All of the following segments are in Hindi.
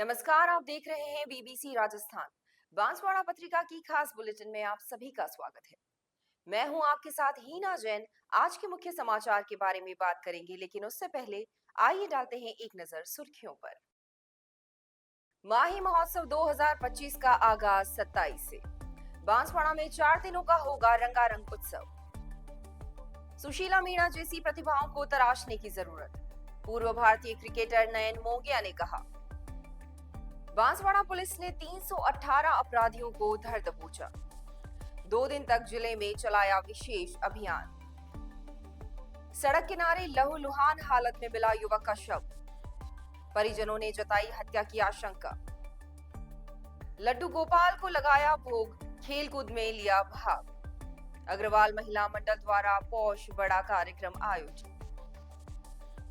नमस्कार, आप देख रहे हैं बीबीसी राजस्थान। बांसवाड़ा पत्रिका की खास बुलेटिन में आप सभी का स्वागत है। मैं हूं आपके साथ हीना जैन। आज के मुख्य समाचार के बारे में बात करेंगे, लेकिन उससे पहले आइए डालते हैं एक नजर सुर्खियों पर। माही महोत्सव 2025 का आगाज 27 से। बांसवाड़ा में 4 दिनों का होगा रंगारंग उत्सव। सुशीला मीणा जैसी प्रतिभाओं को तराशने की जरूरत, पूर्व भारतीय क्रिकेटर नयन मोंगिया ने कहा। बांसवाड़ा पुलिस ने 318 अपराधियों को धर दबोचा। 2 दिन तक जिले में चलाया विशेष अभियान। सड़क किनारे लहूलुहान हालत में मिला युवक का शव। परिजनों ने जताई हत्या की आशंका। लड्डू गोपाल को लगाया भोग, खेलकूद में लिया भाग। अग्रवाल महिला मंडल द्वारा पौष बड़ा कार्यक्रम आयोजित।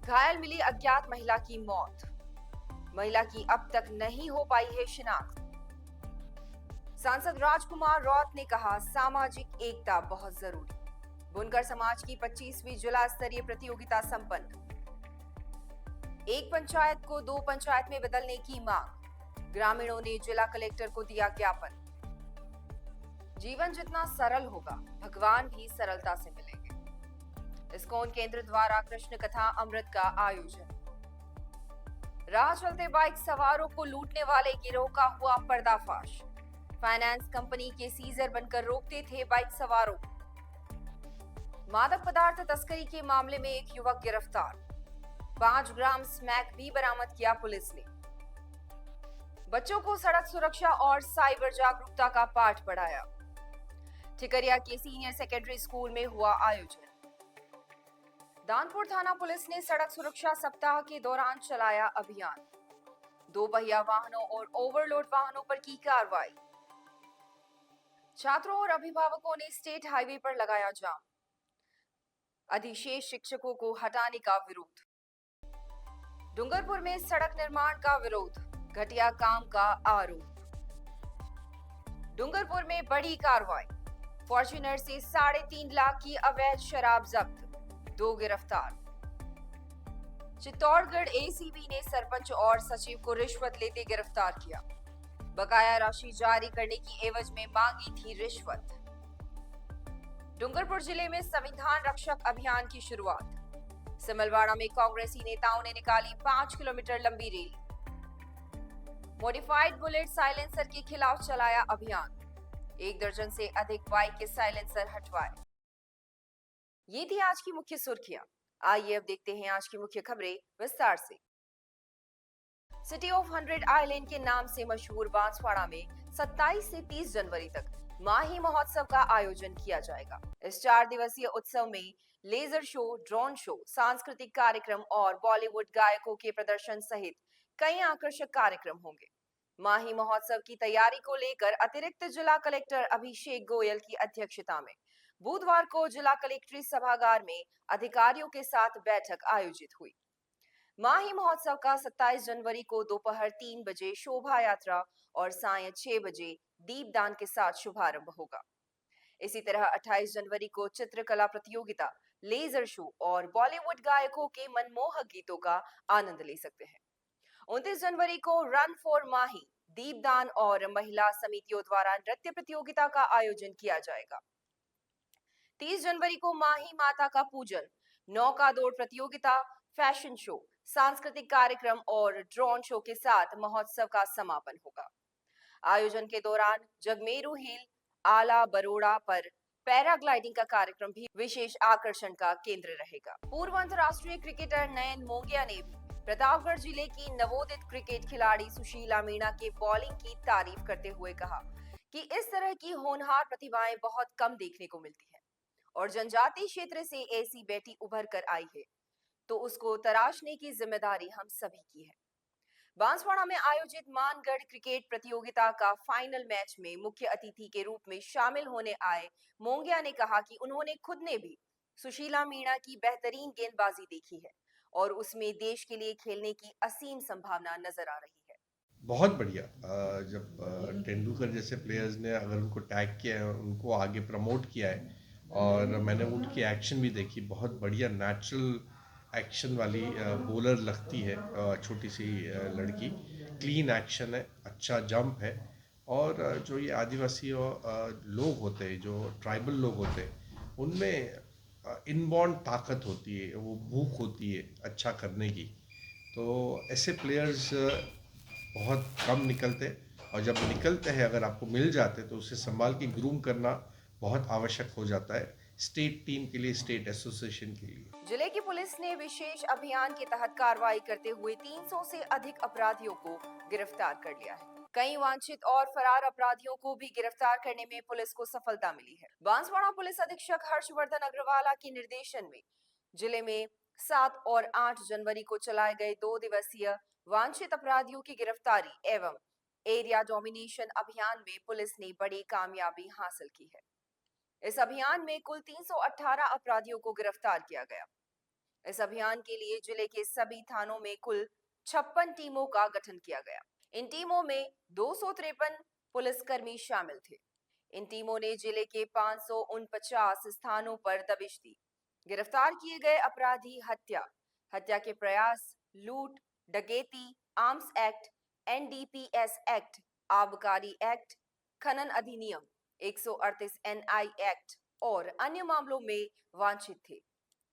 घायल मिली अज्ञात महिला की मौत। महिला की अब तक नहीं हो पाई है शिनाख्त। सांसद राजकुमार रौत ने कहा, सामाजिक एकता बहुत जरूरी। बुनकर समाज की 25वीं जिला स्तरीय प्रतियोगिता संपन्न। एक पंचायत को 2 पंचायत में बदलने की मांग। ग्रामीणों ने जिला कलेक्टर को दिया ज्ञापन। जीवन जितना सरल होगा, भगवान भी सरलता से मिलेंगे। इस्कॉन केंद्र द्वारा कृष्ण कथा अमृत का आयोजन। राह चलते बाइक सवारों को लूटने वाले गिरोह का हुआ पर्दाफाश। फाइनेंस कंपनी के सीजर बनकर रोकते थे बाइक सवारों को। मादक पदार्थ तस्करी के मामले में एक युवक गिरफ्तार। 5 ग्राम स्मैक भी बरामद किया पुलिस ने। बच्चों को सड़क सुरक्षा और साइबर जागरूकता का पाठ पढ़ाया। ठिकरिया के सीनियर सेकेंडरी स्कूल में हुआ आयोजन। दानपुर थाना पुलिस ने सड़क सुरक्षा सप्ताह के दौरान चलाया अभियान। 2 पहिया वाहनों और ओवरलोड वाहनों पर की कार्रवाई। छात्रों और अभिभावकों ने स्टेट हाईवे पर लगाया जाम। अधिशेष शिक्षकों को हटाने का विरोध। डूंगरपुर में सड़क निर्माण का विरोध, घटिया काम का आरोप। डूंगरपुर में बड़ी कार्रवाई। फॉर्च्यूनर से 3.5 लाख की अवैध शराब जब्त, 2 गिरफ्तार। चित्तौड़गढ़ एसीबी ने सरपंच और सचिव को रिश्वत लेते गिरफ्तार किया। बकाया राशि जारी करने की एवज में मांगी थी रिश्वत। डूंगरपुर जिले में संविधान रक्षक अभियान की शुरुआत। सिमलवाड़ा में कांग्रेसी नेताओं ने निकाली 5 किलोमीटर लंबी रैली। मॉडिफाइड बुलेट साइलेंसर के खिलाफ चलाया अभियान। 1 दर्जन से अधिक बाइक के साइलेंसर हटवाए। ये थी आज की मुख्य सुर्खियां। आइए अब देखते हैं आज की मुख्य खबरें विस्तार से। सिटी ऑफ 100 आइलैंड के नाम से मशहूर बांसवाड़ा में 27 से 30 जनवरी तक माही महोत्सव का आयोजन किया जाएगा। इस 4 दिवसीय उत्सव में लेजर शो, ड्रोन शो, सांस्कृतिक कार्यक्रम और बॉलीवुड गायकों के प्रदर्शन सहित कई आकर्षक कार्यक्रम होंगे। माही महोत्सव की तैयारी को लेकर अतिरिक्त जिला कलेक्टर अभिषेक गोयल की अध्यक्षता में बुधवार को जिला कलेक्ट्री सभागार में अधिकारियों के साथ बैठक आयोजित हुई। माही महोत्सव का 27 जनवरी को दोपहर 3 बजे शोभा यात्रा और सायं 6 बजे दीपदान के साथ शुभारंभ होगा। इसी तरह 28 जनवरी को चित्रकला प्रतियोगिता, लेजर शो और बॉलीवुड गायकों के मनमोहक गीतों का आनंद ले सकते हैं। 29 जनवरी को रन फॉर माही, दीपदान और महिला समितियों द्वारा नृत्य प्रतियोगिता का आयोजन किया जाएगा। 30 जनवरी को माही माता का पूजन, नौका दौड़ प्रतियोगिता, फैशन शो, सांस्कृतिक कार्यक्रम और ड्रोन शो के साथ महोत्सव का समापन होगा। आयोजन के दौरान जगमेरू हिल, आला बरोड़ा पर पैराग्लाइडिंग का कार्यक्रम भी विशेष आकर्षण का केंद्र रहेगा। पूर्व अंतर्राष्ट्रीय क्रिकेटर नयन मोंगिया ने भी प्रतापगढ़ जिले की नवोदित क्रिकेट खिलाड़ी सुशीला मीणा के बॉलिंग की तारीफ करते हुए कहा कि इस तरह की होनहार प्रतिभाएं बहुत कम देखने को मिलती है और जनजातीय क्षेत्र से ऐसी बेटी उभर कर आई है तो उसको तराशने की जिम्मेदारी हम सभी की है। बांसवाड़ा में आयोजित मानगढ़ क्रिकेट प्रतियोगिता का फाइनल मैच में मुख्य अतिथि के रूप में शामिल होने आए मोंगिया ने कहा कि उन्होंने खुद ने भी सुशीला मीणा की बेहतरीन गेंदबाजी देखी है और उसमें देश के लिए खेलने की असीम संभावना नजर आ रही है। बहुत बढ़िया। जब तेंदुलकर जैसे प्लेयर्स ने अगर उनको टैग किया है, उनको आगे प्रमोट किया है और मैंने उनकी एक्शन भी देखी, बहुत बढ़िया नेचुरल एक्शन वाली बॉलर लगती है, छोटी सी लड़की। क्लीन एक्शन है, अच्छा जंप है। और जो ये आदिवासी लोग होते हैं, जो ट्राइबल लोग होते हैं, उनमें इनबॉर्न ताकत होती है, वो भूख होती है अच्छा करने की। तो ऐसे प्लेयर्स बहुत कम निकलते, और जब निकलते हैं अगर आपको मिल जाते तो उसे संभाल के ग्रूम करना बहुत आवश्यक हो जाता है, स्टेट टीम के लिए, स्टेट एसोसिएशन के लिए। जिले की पुलिस ने विशेष अभियान के तहत कार्रवाई करते हुए 300 से अधिक अपराधियों को गिरफ्तार कर लिया है। कई वांछित और फरार अपराधियों को भी गिरफ्तार करने में पुलिस को सफलता मिली है। बांसवाड़ा पुलिस अधीक्षक हर्षवर्धन अग्रवाला के निर्देशन में जिले में 7 और 8 जनवरी को चलाए गए 2 दिवसीय वांछित अपराधियों की गिरफ्तारी एवं एरिया डोमिनेशन अभियान में पुलिस ने बड़ी कामयाबी हासिल की है। इस अभियान में कुल 318 अपराधियों को गिरफ्तार किया गया। इस अभियान के लिए जिले के सभी थानों में कुल 56 टीमों का गठन किया गया। इन टीमों में 253 पुलिसकर्मी शामिल थे। इन टीमों ने जिले के 549 स्थानों पर दबिश दी। गिरफ्तार किए गए अपराधी हत्या, हत्या के प्रयास, लूट, डकैती, आर्म्स एक्ट, एनडीपीएस एक्ट, आबकारी एक्ट, खनन अधिनियम, 138 एनआई एक्ट और अन्य मामलों में वांछित थे।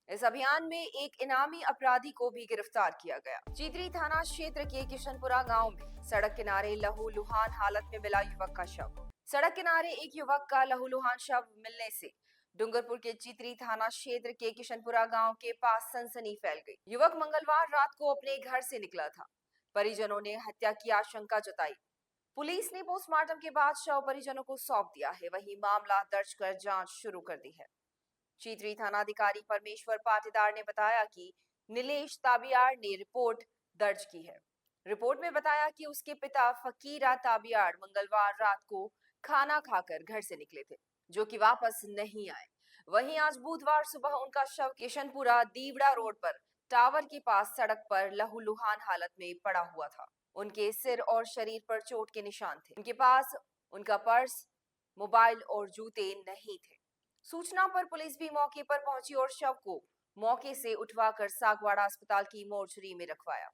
इस अभियान में एक इनामी अपराधी को भी गिरफ्तार किया गया। चीतरी थाना क्षेत्र के किशनपुरा गांव में सड़क किनारे लहूलुहान हालत में मिला युवक का शव। सड़क किनारे एक युवक का लहूलुहान शव मिलने से डूंगरपुर के चीतरी थाना क्षेत्र के किशनपुरा गांव के पास सनसनी फैल गई। युवक मंगलवार रात को अपने घर से निकला था। परिजनों ने हत्या की आशंका जताई। पुलिस ने पोस्टमार्टम के बाद शव परिजनों को सौंप दिया है। वहीं मामला दर्ज कर जांच शुरू कर दी है। चीतरी थानाधिकारी परमेश्वर पाटीदार ने बताया कि नीलेश ताबियार ने रिपोर्ट दर्ज की है। रिपोर्ट में बताया कि उसके पिता फकीरा ताबियार मंगलवार रात को खाना खाकर घर से निकले थे, जो कि वापस नहीं आए। वहीं आज बुधवार सुबह उनका शव किशनपुरा दीवड़ा रोड पर टावर के पास सड़क पर लहूलुहान हालत में पड़ा हुआ था। उनके सिर और शरीर पर चोट के निशान थे। उनके पास उनका पर्स, मोबाइल और जूते नहीं थे। सूचना पर पुलिस भी मौके पर पहुंची और शव को मौके से उठवाकर सागवाड़ा अस्पताल की मोर्चरी में रखवाया।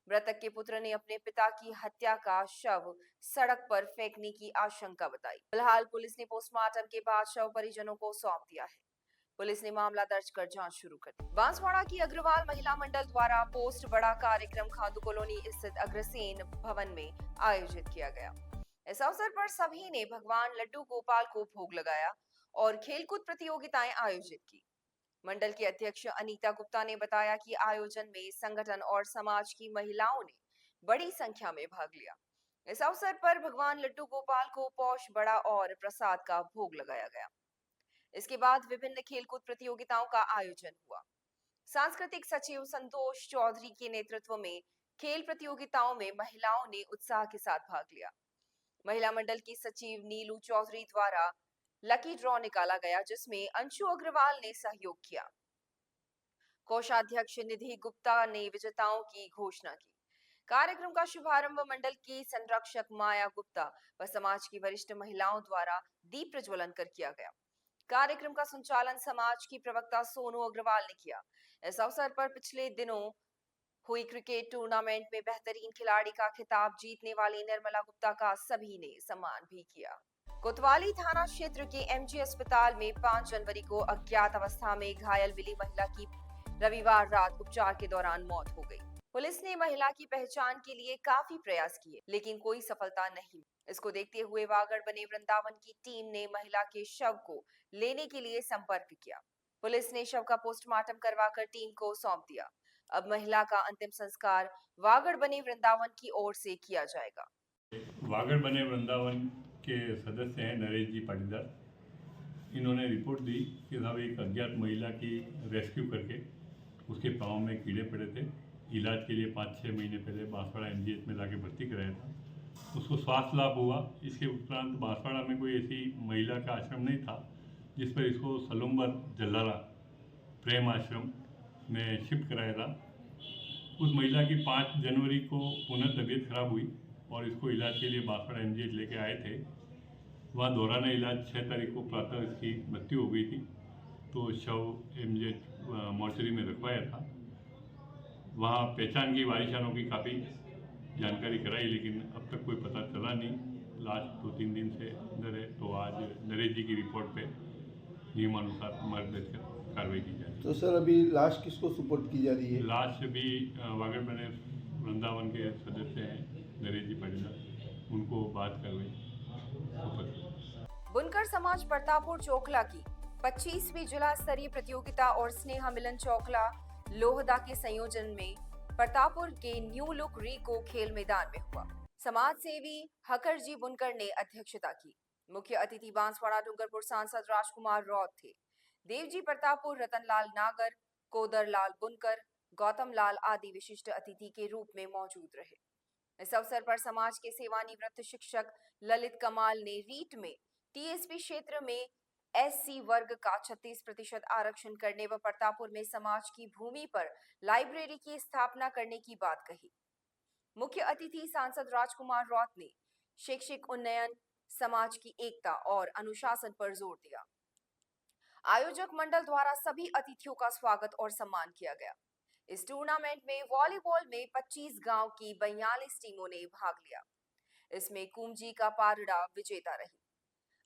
मृतक के पुत्र ने अपने पिता की हत्या का शव सड़क पर फेंकने की आशंका बताई। फिलहाल पुलिस ने पोस्टमार्टम के बाद शव परिजनों को सौंप दिया है। पुलिस ने मामला दर्ज कर जांच शुरू कर दी। बांसवाड़ा की अग्रवाल महिला मंडल द्वारा पोस्ट बड़ा कार्यक्रम खादू कॉलोनी स्थित अग्रसेन भवन में आयोजित किया गया। इस अवसर पर सभी ने भगवान लड्डू गोपाल को भोग लगाया और खेलकूद प्रतियोगिताएं आयोजित की। मंडल की अध्यक्ष अनीता गुप्ता ने बताया कि आयोजन में संगठन और समाज की महिलाओं ने बड़ी संख्या में भाग लिया। इस अवसर पर भगवान लड्डू गोपाल को पौष बड़ा और प्रसाद का भोग लगाया गया। इसके बाद विभिन्न खेलकूद प्रतियोगिताओं का आयोजन हुआ। सांस्कृतिक सचिव संतोष चौधरी के नेतृत्व में खेल प्रतियोगिताओं में महिलाओं ने उत्साह के साथ भाग लिया। महिला मंडल की सचिव नीलू चौधरी द्वारा लकी ड्रॉ निकाला गया, जिसमें अंशु अग्रवाल ने सहयोग किया। कोषाध्यक्ष निधि गुप्ता ने विजेताओं की घोषणा की। कार्यक्रम का शुभारंभ मंडल की संरक्षक माया गुप्ता व समाज की वरिष्ठ महिलाओं द्वारा दीप प्रज्वलन कर किया गया। कार्यक्रम का संचालन समाज की प्रवक्ता सोनू अग्रवाल ने किया। इस अवसर पर पिछले दिनों हुई क्रिकेट टूर्नामेंट में बेहतरीन खिलाड़ी का खिताब जीतने वाली निर्मला गुप्ता का सभी ने सम्मान भी किया। कोतवाली थाना क्षेत्र के एमजी अस्पताल में 5 जनवरी को अज्ञात अवस्था में घायल मिली महिला की रविवार रात उपचार के दौरान मौत हो गई। पुलिस ने महिला की पहचान के लिए काफी प्रयास किए, लेकिन कोई सफलता नहीं। इसको देखते हुए वागड़ बने वृंदावन की टीम ने महिला के शव को लेने के लिए संपर्क किया। पुलिस ने शव का पोस्टमार्टम करवाकर टीम को सौंप दिया। अब महिला का अंतिम संस्कार वागड़ बने वृंदावन की ओर से किया जाएगा। वागड़ बने वृंदावन के सदस्य हैं नरेश जी पाटीदार। इन्होंने रिपोर्ट दी कि साहब एक अज्ञात महिला की रेस्क्यू करके उसके पाँव में कीड़े पड़े थे। इलाज के लिए 5-6 महीने पहले बांसवाड़ा एमजीएच में लाके भर्ती कराया था। उसको स्वास्थ्य लाभ हुआ। इसके उपरांत बांसवाड़ा में कोई ऐसी महिला का आश्रम नहीं था जिस पर इसको सलुम्बर जल्लारा प्रेम आश्रम में शिफ्ट कराया था। उस महिला की 5 जनवरी को पुनः तबीयत खराब हुई और इसको इलाज के लिए बांसवाड़ा एमजीएच लेके आए थे। वहाँ दौरान इलाज 6 तारीख को प्रातः इसकी मृत्यु हो गई थी, तो शव एमजीएच मोर्चरी में रखवाया था। वहाँ पहचान की वारिशानों की काफ़ी जानकारी कराई, लेकिन अब तक कोई पता चला नहीं। लास्ट 2-3 दिन से अंदर है, तो आज नरेश जी की रिपोर्ट पे नियमानुसार मार्गदर्शक कार्रवाई की जाए। तो सर अभी लाश किसको सुपुर्द की जा रही है? लाश भी वागड़ बने वृंदावन के सदस्य हैं नरेश जी पाटीदार, उनको बात कार्रवाई। बुनकर समाज प्रतापपुर चोखला की 25वीं जिला स्तरीय प्रतियोगिता और स्नेहा मिलन चोखला लोहदा के संयोजन में प्रतापपुर के न्यू लुक रीको खेल मैदान में हुआ। समाज सेवी हकरजी बुनकर ने अध्यक्षता की। मुख्य अतिथि बांसवाड़ा डूंगरपुर सांसद राजकुमार रौत थे। देवजी प्रतापपुर, रतनलाल नागर, कोदर लाल बुनकर, गौतम लाल आदि विशिष्ट अतिथि के रूप में मौजूद रहे। इस अवसर पर समाज के सेवानिवृत्त शिक्षक ललित कमाल ने रीट में टीएसपी क्षेत्र में एससी वर्ग का 36% आरक्षण करने व प्रतापपुर में समाज की भूमि पर लाइब्रेरी की स्थापना करने की बात कही। मुख्य अतिथि सांसद राजकुमार रौत ने शैक्षिक उन्नयन, समाज की एकता और अनुशासन पर जोर दिया। आयोजक मंडल द्वारा सभी अतिथियों का स्वागत और सम्मान किया गया। इस टूर्नामेंट में वॉलीबॉल में 25 गांव की 42 टीमों ने भाग लिया। इसमें कुमजी का पारड़ा विजेता रही।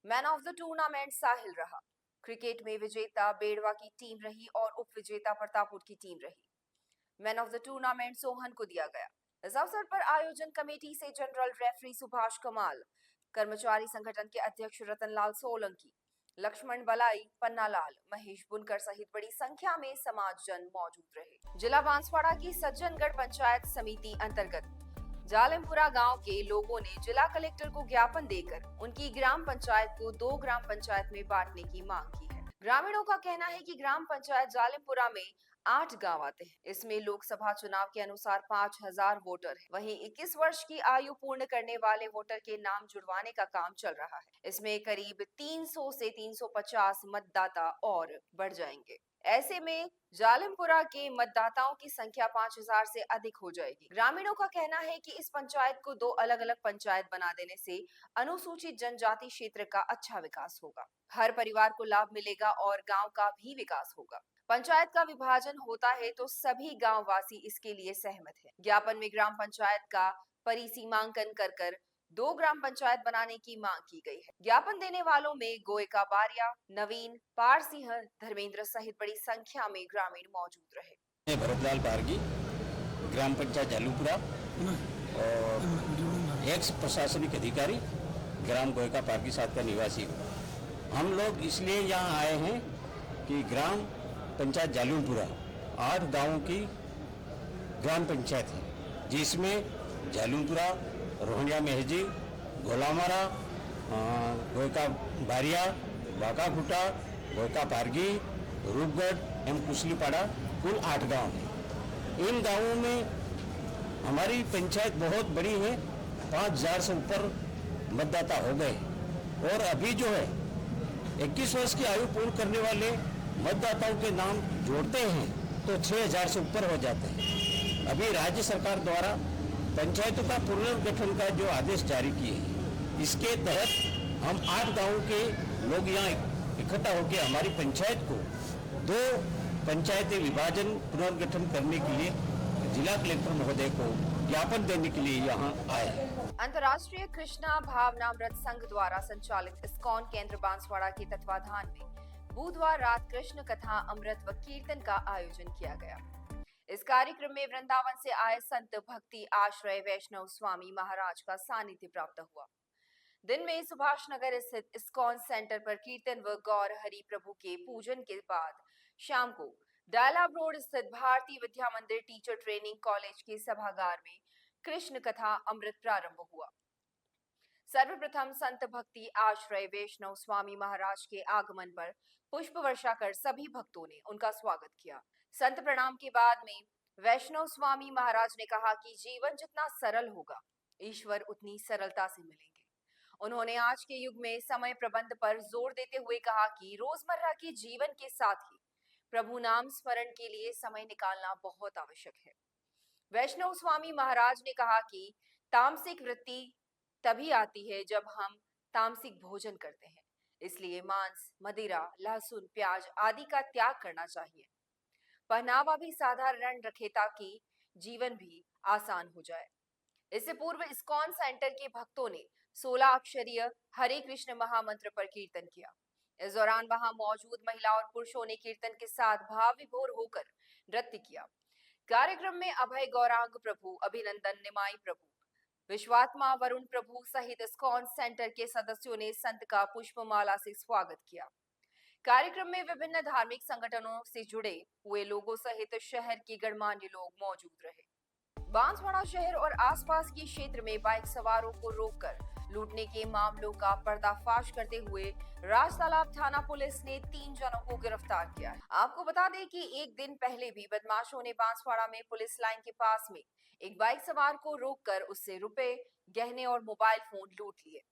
मैन ऑफ द टूर्नामेंट साहिल रहा। क्रिकेट में विजेता बेड़वा की टीम रही और उप विजेता प्रतापपुर की टीम रही। Man of the tournament Sohan को दिया गया। इस अवसर पर आयोजन कमेटी से जनरल रेफरी सुभाष कमाल, कर्मचारी संगठन के अध्यक्ष रतनलाल सोलंकी, लक्ष्मण बलाई, पन्नालाल, महेश बुनकर सहित बड़ी संख्या में समाजजन मौजूद रहे। जिला बांसवाड़ा की सज्जनगढ़ पंचायत समिति अंतर्गत जालिमपुरा गांव के लोगों ने जिला कलेक्टर को ज्ञापन देकर उनकी ग्राम पंचायत को 2 ग्राम पंचायत में बांटने की मांग की है। ग्रामीणों का कहना है कि ग्राम पंचायत जालिमपुरा में 8 गांव आते हैं। इसमें लोकसभा चुनाव के अनुसार 5000 वोटर है। वहीं 21 वर्ष की आयु पूर्ण करने वाले वोटर के नाम जुड़वाने का काम चल रहा है। इसमें करीब 300 से 350 मतदाता और बढ़ जाएंगे। ऐसे में जालिमपुरा के मतदाताओं की संख्या 5000 से अधिक हो जाएगी। ग्रामीणों का कहना है कि इस पंचायत को 2 अलग-अलग पंचायत बना देने से अनुसूचित जनजाति क्षेत्र का अच्छा विकास होगा। हर परिवार को लाभ मिलेगा और गांव का भी विकास होगा। पंचायत का विभाजन होता है तो सभी गांव वासी इसके लिए सहमत हैं। ज्ञापन में ग्राम पंचायत का परिसीमांकन कर 2 ग्राम पंचायत बनाने की मांग की गई है। ज्ञापन देने वालों में गोयका बारिया, नवीन, पारसिंह, धर्मेंद्र सहित बड़ी संख्या में ग्रामीण मौजूद रहे। भरतलाल पारगी, ग्राम पंचायत जालूपुरा और एक्स प्रशासनिक अधिकारी ग्राम गोयका पारगी साथ का निवासी हूँ। हम लोग इसलिए यहाँ आए हैं कि ग्राम पंचायत जालूपुरा 8 गांवों की ग्राम पंचायत है, जिसमें जालूपुरा, रोहनिया मेहजी, गोलामारा, गोयका बारिया, बाकाखुटा, गोयका पारगी, रूपगढ़ एवं कुशलीपाड़ा कुल 8 गांव हैं। इन गांवों में हमारी पंचायत बहुत बड़ी है, 5000 से ऊपर मतदाता हो गए और अभी जो है 21 वर्ष की आयु पूर्ण करने वाले मतदाताओं के नाम जोड़ते हैं तो 6000 से ऊपर हो जाते हैं। अभी राज्य सरकार द्वारा पंचायतों का पुनर्गठन का जो आदेश जारी किए हैं, इसके तहत हम 8 गांवों के लोग यहाँ इकट्ठा होकर हमारी पंचायत को 2 पंचायती विभाजन पुनर्गठन करने के लिए जिला कलेक्टर महोदय को ज्ञापन देने के लिए यहाँ आए। अंतर्राष्ट्रीय कृष्णा भावनामृत संघ द्वारा संचालित इस्कॉन केंद्र बांसवाड़ा के तत्वाधान में बुधवार रात कृष्ण कथा, अमृत व कीर्तन का आयोजन किया गया। इस कार्यक्रम में वृंदावन से आए संत भक्ति आश्रय वैष्णव स्वामी महाराज का सानिध्य प्राप्त हुआ। दिन में सुभाष नगर स्थित इस्कॉन सेंटर पर कीर्तन व गौर हरि प्रभु के पूजन के बाद शाम को डायलाब रोड स्थित भारतीय विद्या मंदिर टीचर ट्रेनिंग कॉलेज के सभागार में कृष्ण कथा अमृत प्रारंभ हुआ। सर्वप्रथम संत भक्ति आश्रय वैष्णव स्वामी महाराज के आगमन पर पुष्प वर्षा कर सभी भक्तों ने उनका स्वागत किया। संत प्रणाम के बाद में वैष्णव स्वामी महाराज ने कहा कि जीवन जितना सरल होगा, ईश्वर उतनी सरलता से मिलेंगे। उन्होंने आज के युग में समय प्रबंध पर जोर देते हुए कहा कि रोजमर्रा के जीवन के साथ ही प्रभु नाम स्मरण के लिए समय निकालना बहुत आवश्यक है। वैष्णव स्वामी महाराज ने कहा कि तामसिक वृत्ति तभी आती है जब हम तामसिक भोजन करते हैं, इसलिए मांस, मदिरा, लहसुन, प्याज आदि का त्याग करना चाहिए। पहनावा भी साधारण रखें ताकि जीवन भी आसान हो जाए। इससे पूर्व इस्कॉन सेंटर के भक्तों ने 16 अक्षरीय हरे कृष्ण महामंत्र पर कीर्तन किया। इस दौरान वहां मौजूद महिला और पुरुषों ने कीर्तन के साथ भाव विभोर होकर नृत्य किया। कार्यक्रम में अभय गौरांग प्रभु, अभिनंदन निमाई प्रभु, विश्वात्मा वरुण प्रभु सहित इस्कॉन सेंटर के सदस्यों ने संत का पुष्पमाला से स्वागत किया। कार्यक्रम में विभिन्न धार्मिक संगठनों से जुड़े हुए लोगों सहित शहर के गणमान्य लोग मौजूद रहे। बांसवाड़ा शहर और आसपास के क्षेत्र में बाइक सवारों को रोककर लूटने के मामलों का पर्दाफाश करते हुए राजतालाब थाना पुलिस ने 3 जनों को गिरफ्तार किया है। आपको बता दें कि एक दिन पहले भी बदमाशों ने बांसवाड़ा में पुलिस लाइन के पास में एक बाइक सवार को रोककर उससे रुपए, गहने और मोबाइल फोन लूट लिए।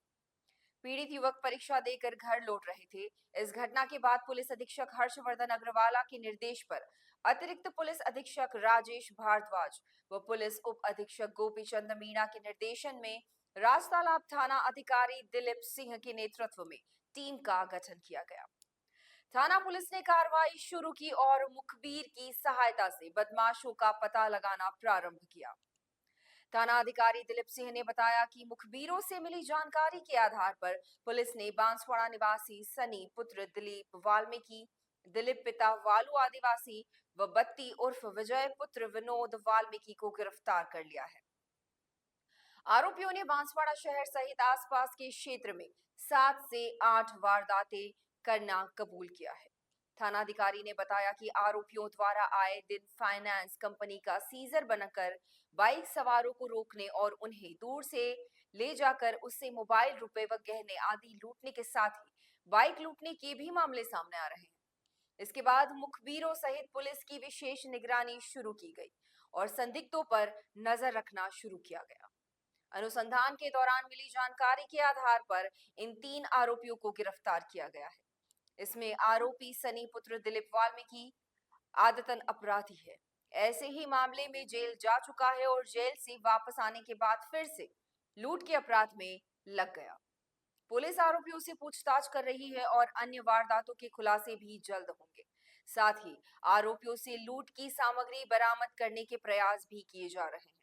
पीड़ित युवक परीक्षा देकर घर लौट रहे थे। इस घटना के बाद पुलिस अधीक्षक हर्षवर्धन अग्रवाला के निर्देश पर अतिरिक्त पुलिस अधीक्षक राजेश भारद्वाज व पुलिस उप अधीक्षक गोपीचंद मीणा के निर्देशन में राजतालाब थाना अधिकारी दिलीप सिंह के नेतृत्व में टीम का गठन किया गया। थाना पुलिस ने कार्रवाई शुरू की और मुखबिर की सहायता से बदमाशों का पता लगाना प्रारंभ किया। थाना अधिकारी दिलीप सिंह ने बताया कि मुखबिरों से मिली जानकारी के आधार पर पुलिस ने बांसवाड़ा निवासी सनी पुत्र दिलीप वाल्मीकि, दिलीप पिता वालू आदिवासी व बत्ती उर्फ विजय पुत्र विनोद वाल्मीकि को गिरफ्तार कर लिया है। आरोपियों ने बांसवाड़ा शहर सहित आसपास के क्षेत्र में 7 से 8 वारदातें करना कबूल किया है। थानाधिकारी ने बताया कि आरोपियों द्वारा आए दिन फाइनेंस कंपनी का सीजर बनकर बाइक सवारों को रोकने और उन्हें दूर से ले जाकर उससे मोबाइल, रुपए व गहने आदि लूटने के साथ ही बाइक लूटने के भी मामले सामने आ रहे हैं। इसके बाद मुखबिरों सहित पुलिस की विशेष निगरानी शुरू की गई और संदिग्धों पर नजर रखना शुरू किया गया। अनुसंधान के दौरान मिली जानकारी के आधार पर इन 3 आरोपियों को गिरफ्तार किया गया है। इसमें आरोपी सनी पुत्र दिलीप वाल्मीकि आदतन अपराधी है। ऐसे ही मामले में जेल जा चुका है और जेल से वापस आने के बाद फिर से लूट के अपराध में लग गया। पुलिस आरोपियों से पूछताछ कर रही है और अन्य वारदातों के खुलासे भी जल्द होंगे। साथ ही आरोपियों से लूट की सामग्री बरामद करने के प्रयास भी किए जा रहे हैं।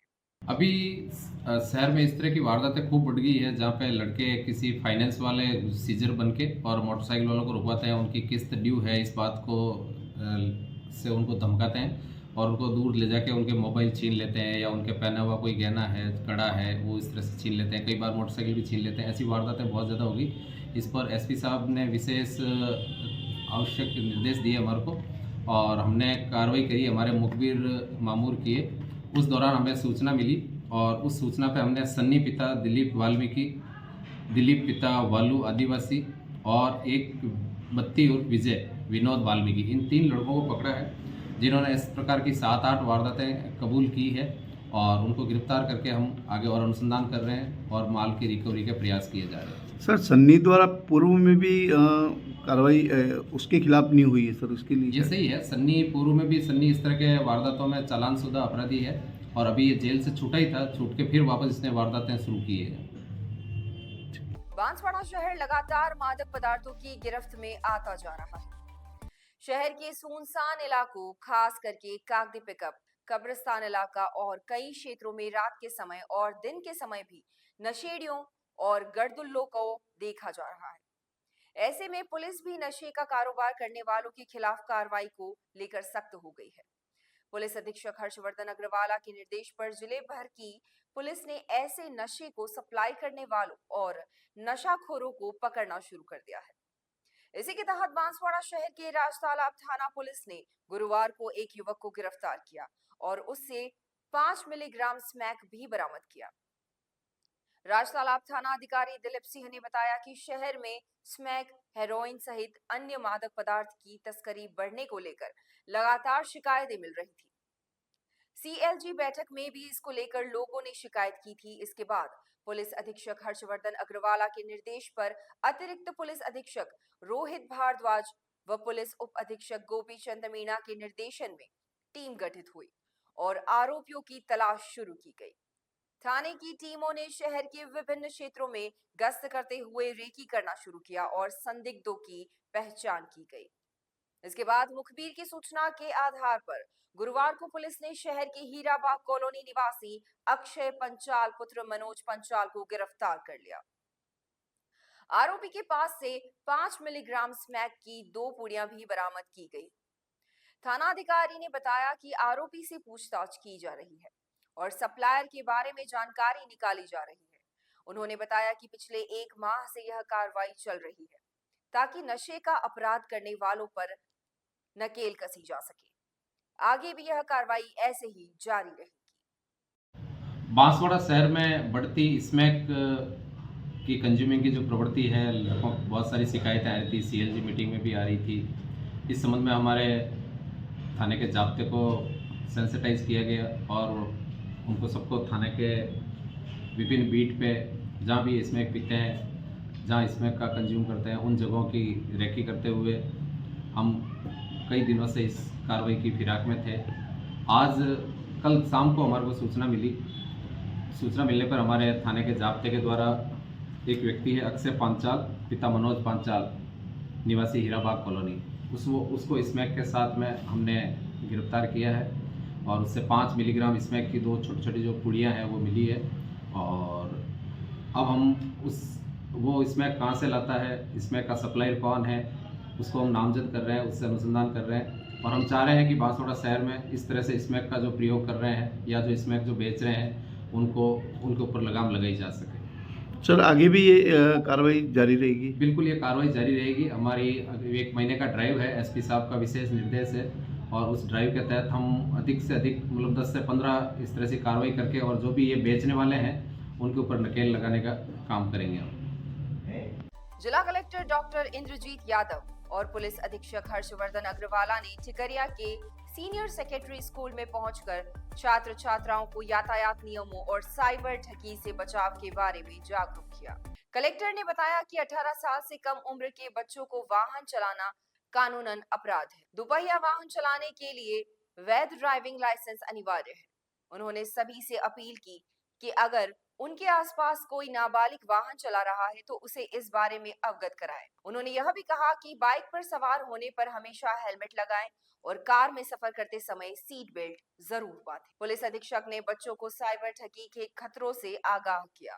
अभी शहर में इस तरह की वारदातें खूब बढ़ गई है, जहाँ पे लड़के किसी फाइनेंस वाले सीजर बन के और मोटरसाइकिल वालों को रुकवाते हैं, उनकी किस्त ड्यू है इस बात को से उनको धमकाते हैं और उनको दूर ले जाके उनके मोबाइल छीन लेते हैं या उनके पहना हुआ कोई गहना है, कड़ा है, वो इस तरह से छीन लेते हैं। कई बार मोटरसाइकिल भी छीन लेते हैं। ऐसी वारदातें बहुत ज़्यादा होगी। इस पर एसपी साहब ने विशेष आवश्यक निर्देश दिए हमारे को और हमने कार्रवाई करी, हमारे मुखबिर मामूर किए। उस दौरान हमें सूचना मिली और उस सूचना पे हमने सन्नी पिता दिलीप वाल्मीकि, दिलीप पिता वालू आदिवासी और एक बत्ती और विजय विनोद वाल्मीकि, इन 3 लड़कों को पकड़ा है जिन्होंने इस प्रकार की 7-8 वारदातें कबूल की है और उनको गिरफ्तार करके हम आगे और अनुसंधान कर रहे हैं और माल की रिकवरी के प्रयास किए जा रहे हैं। सर, सन्नी द्वारा पूर्व में भी कार्रवाई उसके खिलाफ नहीं हुई है सर, उसके लिए ये सही है। सन्नी पूर्व में भी सन्नी इस तरह के वारदातों में चालानशुदा अपराधी है और अभी ये जेल से छूटा ही था, छूट के फिर वापस इसने वारदातें शुरू की है। बांसवाड़ा शहर लगातार मादक पदार्थों की गिरफ्त में आता जा रहा है। शहर के सुनसान इलाकों, खास करके कागदी पिकअप, कब्रिस्तान इलाका और कई क्षेत्रों में रात के समय और दिन के समय भी नशेड़ियों और गर्दुल्लों को देखा जा रहा है। ऐसे में पुलिस भी नशे का कारोबार करने वालों के खिलाफ कार्रवाई को लेकर सख्त हो गई है। पुलिस अधीक्षक हर्षवर्धन अग्रवाला के निर्देश पर जिले भर की पुलिस ने ऐसे नशे को सप्लाई करने वालों और नशाखोरों को पकड़ना शुरू कर दिया है। इसी के तहत बांसवाड़ा शहर के राजतालाब थाना पुलिस ने गुरुवार को एक युवक को गिरफ्तार किया और उससे 5 मिलीग्राम स्मैक भी बरामद किया। राजतालाब थाना अधिकारी दिलीप सिंह ने बताया कि शहर में स्मैक, हेरोइन सहित अन्य मादक पदार्थ की तस्करी बढ़ने को लेकर लगातार शिकायतें मिल रही थी। सीएलजी बैठक में भी इसको लेकर लोगों ने शिकायत की थी। इसके बाद पुलिस अधीक्षक हर्षवर्धन अग्रवाला के निर्देश पर अतिरिक्त पुलिस अधीक्षक रोहित भारद्वाज व पुलिस उप अधीक्षक गोपीचंद मीणा के निर्देशन में टीम गठित हुई और आरोपियों की तलाश शुरू की गई। थाने की टीमों ने शहर के विभिन्न क्षेत्रों में गश्त करते हुए रेकी करना शुरू किया और संदिग्धों की पहचान की गई। इसके बाद मुखबिर की सूचना के आधार पर गुरुवार को पुलिस ने शहर के हीराबाग कॉलोनी निवासी अक्षय पंचाल पुत्र मनोज पंचाल को गिरफ्तार कर लिया। आरोपी के पास से 5 मिलीग्राम स्मैक की 2 पुड़ियां भी बरामद की गई। थानाधिकारी ने बताया कि आरोपी से पूछताछ की जा रही है और सप्लायर के बारे में जानकारी निकाली जा रही है। उन्होंने बताया कि पिछले 1 माह से यह कार्रवाई चल रही है ताकि नशे का अपराध करने वालों पर नकेल कसी जा सके। आगे भी यह कार्रवाई ऐसे ही जारी रहेगी। बांसवाड़ा शहर में बढ़ती स्मैक की कंज्यूमिंग की जो प्रवृत्ति है, लगभग बहुत सारी शिकायतें आ रही थी, सीएलजी मीटिंग में भी आ रही थी। इस संबंध में हमारे थाने के जाब्ते को सेंसिटाइज किया गया और उनको सबको थाने के विभिन्न बीट पे जहाँ भी स्मैक पीते हैं, जहाँ स्मैक का कंज्यूम करते हैं, उन जगहों की रेकी करते हुए हम कई दिनों से इस कार्रवाई की फिराक में थे। आज कल शाम को हमारे को सूचना मिलने पर हमारे थाने के जाब्ते के द्वारा एक व्यक्ति है अक्षय पांचाल पिता मनोज पांचाल निवासी हीराबाग कॉलोनी, उसको स्मैक के साथ में हमने गिरफ्तार किया है और उससे 5 मिलीग्राम स्मैक की 2 छोटी छोटी जो पुड़ियाँ हैं वो मिली है। और अब हम वो स्मैक कहाँ से लाता है, स्मैक का सप्लायर कौन है, उसको हम नामजद कर रहे हैं, उससे अनुसंधान कर रहे हैं और हम चाह रहे हैं कि बांसवाड़ा शहर में इस तरह से स्मैक का जो प्रयोग कर रहे हैं या जो स्मैक जो बेच रहे हैं उनके ऊपर लगाम लगाई जा सके। सर आगे भी ये कार्रवाई जारी रहेगी? बिल्कुल, ये कार्रवाई जारी रहेगी। हमारी 1 महीने का ड्राइव है, एसपी साहब का विशेष निर्देश है और उस ड्राइव के तहत हम अधिक से अधिक मतलब 10 से 15 इस तरह से कार्रवाई करके और जो भी ये बेचने वाले हैं उनके ऊपर नकेल लगाने का काम करेंगे हम। जिला कलेक्टर डॉक्टर इंद्रजीत यादव और पुलिस अधीक्षक हर्षवर्धन अग्रवाला ने टिकरिया के सीनियर सेकेंडरी स्कूल में पहुंचकर छात्र छात्राओं को यातायात नियमों और साइबर ठगी से बचाव के बारे में जागरूक किया। कलेक्टर ने बताया कि 18 साल से कम उम्र के बच्चों को वाहन चलाना कानूनन अपराध है। दुपहिया वाहन चलाने के लिए वैध ड्राइविंग लाइसेंस अनिवार्य है। उन्होंने सभी से अपील की कि अगर उनके आसपास कोई नाबालिग वाहन चला रहा है तो उसे इस बारे में अवगत कराएं। उन्होंने यह भी कहा कि बाइक पर सवार होने पर हमेशा हेलमेट लगाएं और कार में सफर करते समय सीट बेल्ट जरूर बांधें। पुलिस अधीक्षक ने बच्चों को साइबर ठगी के खतरों से आगाह किया।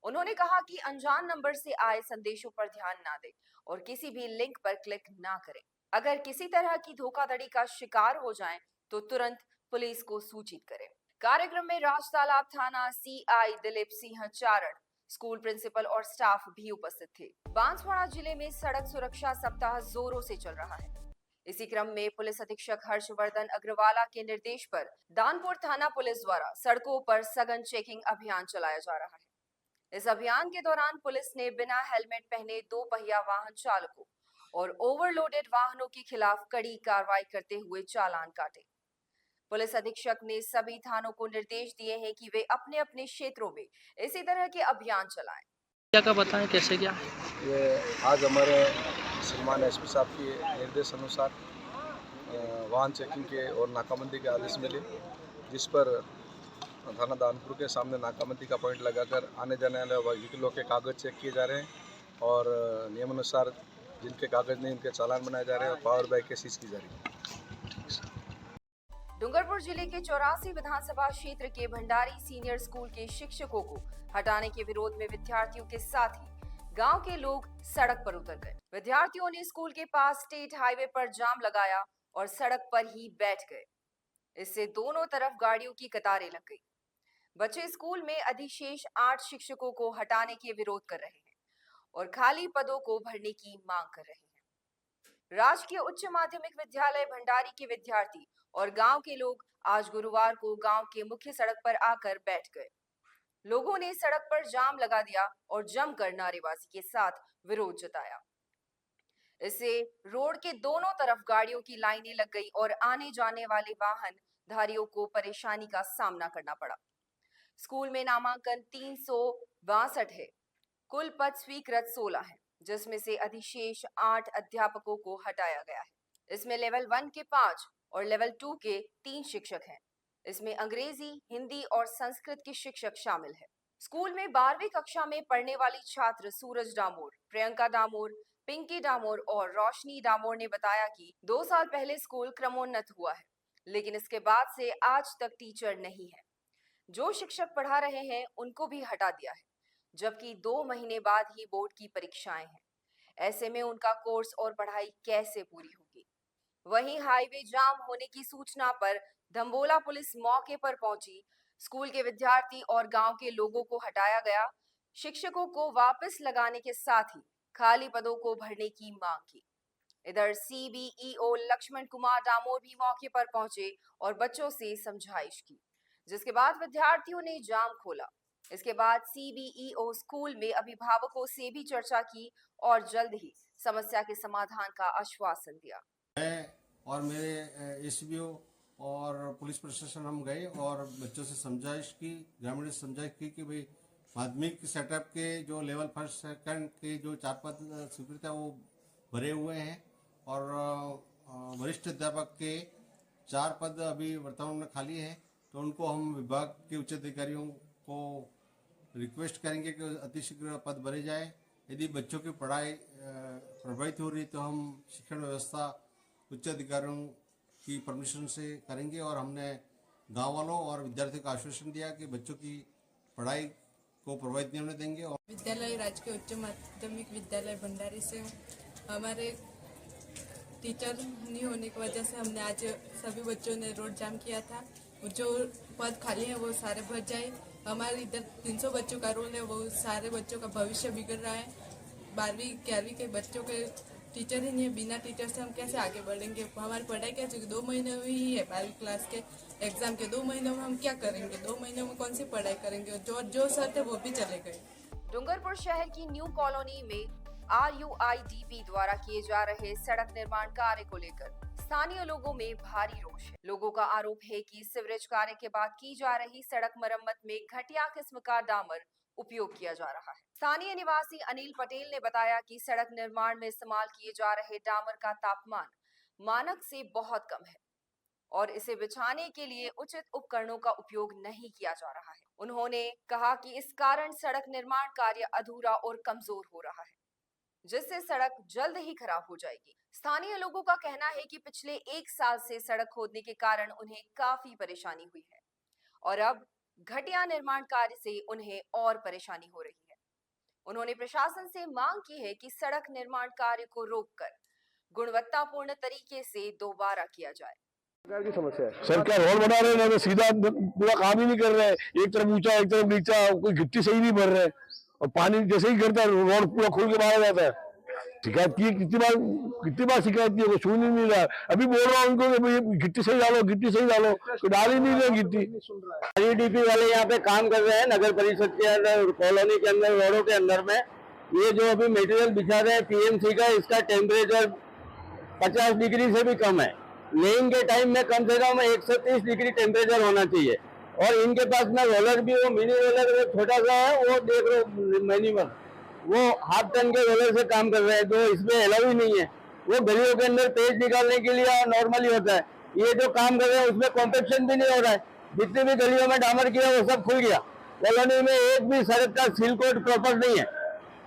उन्होंने कहा कि अनजान नंबर से आए संदेशों पर ध्यान ना दें और किसी भी लिंक पर क्लिक ना करें। अगर किसी तरह की धोखाधड़ी का शिकार हो जाएं तो तुरंत पुलिस को सूचित करें। कार्यक्रम में राजतालाब थाना सीआई दिलीप सिंह चारण, स्कूल प्रिंसिपल और स्टाफ भी उपस्थित थे। बांसवाड़ा जिले में सड़क सुरक्षा सप्ताह जोरों से चल रहा है। इसी क्रम में पुलिस अधीक्षक हर्षवर्धन अग्रवाला के निर्देश पर दानपुर थाना पुलिस द्वारा सड़कों पर सघन चेकिंग अभियान चलाया जा रहा है। इस अभियान के दौरान पुलिस ने बिना हेलमेट पहने 2 पहिया वाहन चालकों और ओवरलोडेड वाहनों के खिलाफ कड़ी कार्रवाई करते हुए चालान काटे। पुलिस अधीक्षक ने सभी थानों को निर्देश दिए हैं कि वे अपने अपने क्षेत्रों में इसी तरह के अभियान चलाएं। क्या बताएं कैसे क्या? ये आज हमारे श्रीमान एसपी साहब के निर्देश अनुसार वाहन चेकिंग के और नाकाबंदी के आदेश मिले, जिस पर थाना दानपुर के सामने नाकाबंदी का पॉइंट लगाकर आने जाने वाले व्हीकलों के कागज़ चेक किए जा रहे हैं और नियमानुसार जिनके कागज़ नहीं उनके चालान बनाए जा रहे हैं और पावर बाइक सीज की जा रही है। डूंगरपुर जिले के 84 विधानसभा क्षेत्र के भंडारी सीनियर स्कूल के शिक्षकों को हटाने के विरोध में विद्यार्थियों के साथ ही गांव के लोग सड़क पर उतर गए। विद्यार्थियों ने स्कूल के पास स्टेट हाईवे पर जाम लगाया और सड़क पर ही बैठ गए। इससे दोनों तरफ गाड़ियों की कतारें लग गई। बच्चे स्कूल में अधिशेष 8 शिक्षकों को हटाने के विरोध कर रहे हैं और खाली पदों को भरने की मांग कर रहे हैं। राजकीय उच्च माध्यमिक विद्यालय भंडारी के विद्यार्थी और गांव के लोग आज गुरुवार को गांव के मुख्य सड़क पर आकर बैठ गए। लोगों ने सड़क पर जाम लगा दिया और जमकर नारेबाजी के साथ विरोध जताया। इससे रोड के दोनों तरफ गाड़ियों की लाइनें लग गई और आने जाने वाले वाहनधारियों को परेशानी का सामना करना पड़ा। स्कूल में नामांकन 362 है। कुल पद स्वीकृत 16 है, जिसमें से अधिशेष 8 अध्यापकों को हटाया गया है। इसमें लेवल 1 के 5 और लेवल 2 के 3 शिक्षक हैं। इसमें अंग्रेजी, हिंदी और संस्कृत के शिक्षक शामिल हैं। स्कूल में 12वीं कक्षा में पढ़ने वाली छात्र सूरज डामोर, प्रियंका डामोर, पिंकी डामोर और रोशनी डामोर ने बताया कि 2 साल पहले स्कूल क्रमोन्नत हुआ है, लेकिन इसके बाद से आज तक टीचर नहीं है। जो शिक्षक पढ़ा रहे हैं उनको भी हटा दिया है, जबकि 2 महीने बाद ही बोर्ड की परीक्षाएं हैं। ऐसे में उनका कोर्स और पढ़ाई कैसे पूरी होगी? वहीं हाईवे जाम होने की सूचना पर धम्बोला पुलिस मौके पर पहुंची। स्कूल के विद्यार्थी और गांव के लोगों को हटाया गया। शिक्षकों को वापस लगाने के साथ ही खाली पदों को भरने की मांग की। इधर सीबीईओ लक्ष्मण कुमार डामोर भी मौके पर पहुंचे और बच्चों से समझाइश की, जिसके बाद विद्यार्थियों ने जाम खोला। इसके बाद सीबीईओ स्कूल में अभिभावकों से भी चर्चा की और जल्द ही समस्या के समाधान का आश्वासन दिया। मैं और मेरे एसबीओ और पुलिस प्रशासन हम गए और बच्चों से समझाइश की, ग्रामीणों से समझाइश की कि भाई माध्यमिक सेटअप के जो लेवल फर्स्ट सेकंड के जो 4 पद स्वीकृत है वो भरे हुए हैं और वरिष्ठ अध्यापक के 4 पद अभी वर्तमान में खाली है, तो उनको हम विभाग के उच्च अधिकारियों को रिक्वेस्ट करेंगे कि अतिशीघ्र पद भरे जाए। यदि बच्चों की पढ़ाई प्रभावित हो रही तो हम शिक्षण व्यवस्था उच्च अधिकारियों की परमिशन से करेंगे और हमने गांव वालों और विद्यार्थियों को आश्वासन दिया कि बच्चों की पढ़ाई को प्रभावित नहीं होने देंगे। विद्यालय राजकीय उच्च माध्यमिक विद्यालय भंडारी से हमारे टीचर नहीं होने की वजह से हमने आज सभी बच्चों ने रोड जाम किया था। जो पद खाली है वो सारे भर जाए। हमारे इधर 300 बच्चों का रोल है, वो सारे बच्चों का भविष्य बिगड़ रहा है। 12वीं 11वीं के बच्चों के टीचर ही नहीं है, बिना टीचर से हम कैसे आगे बढ़ेंगे? हमारी पढ़ाई कैसे? 2 महीने में ही है 12वीं क्लास के एग्जाम के, 2 महीनों में हम क्या करेंगे? 2 महीनों में कौन सी पढ़ाई करेंगे? जो सर थे वो भी चले गए। डूंगरपुर शहर की न्यू कॉलोनी में RUIDP द्वारा किए जा रहे सड़क निर्माण कार्य को लेकर स्थानीय लोगों में भारी रोष है। लोगों का आरोप है कि सीवरेज कार्य के बाद की जा रही सड़क मरम्मत में घटिया किस्म का डामर उपयोग किया जा रहा है। स्थानीय निवासी अनिल पटेल ने बताया कि सड़क निर्माण में इस्तेमाल किए जा रहे डामर का तापमान मानक से बहुत कम है और इसे बिछाने के लिए उचित उपकरणों का उपयोग नहीं किया जा रहा है। उन्होंने कहा कि इस कारण सड़क निर्माण कार्य अधूरा और कमजोर हो रहा है, जिससे सड़क जल्द ही खराब हो जाएगी। स्थानीय लोगों का कहना है कि पिछले 1 साल से सड़क खोदने के कारण उन्हें काफी परेशानी हुई है और अब घटिया निर्माण कार्य से उन्हें और परेशानी हो रही है। उन्होंने प्रशासन से मांग की है कि सड़क निर्माण कार्य को रोककर गुणवत्तापूर्ण तरीके से दोबारा किया जाए। की समस्या है सर, क्या रोड बना रहे हैं, सीधा पूरा काम ही नहीं कर रहे हैं। एक तरफ ऊंचा एक तरफ नीचा, कोई गिट्टी सही नहीं भर रहे और पानी जैसे ही गिरता है रोड पूरा खुल के बाहर जाता है। शिकायत की कितनी बार शिकायत की, वो सुन ही नहीं रहा। अभी बोल रहा हूँ उनको कि गिट्टी सही डालो, गिट्टी सही डालो, तो डाल ही नहीं रहे गिट्टी। RUDP वाले यहाँ पे काम कर रहे हैं नगर परिषद के अंदर, कॉलोनी के अंदर, रोडों के अंदर में। ये जो अभी मटेरियल बिछा रहे हैं PMC का, इसका टेम्परेचर 50 डिग्री से भी कम है। लेइंग के टाइम में कम से कम 130 डिग्री टेम्परेचर होना चाहिए और इनके पास ना रोलर भी, वो मिनी रोलर वो छोटा सा है, वो देख लो मैन्युअल, वो हाफ टन के रोलर से काम कर रहे हैं, जो इसमें अलाउ ही नहीं है। वो गलियों के अंदर पेज निकालने के लिए नॉर्मली होता है, ये जो काम कर रहे हैं उसमें कॉम्पैक्शन भी नहीं हो रहा है। जितनी भी गलियों में डामर किया वो सब खुल गया। कॉलोनी में एक भी सड़क का सील कोड प्रॉपर नहीं है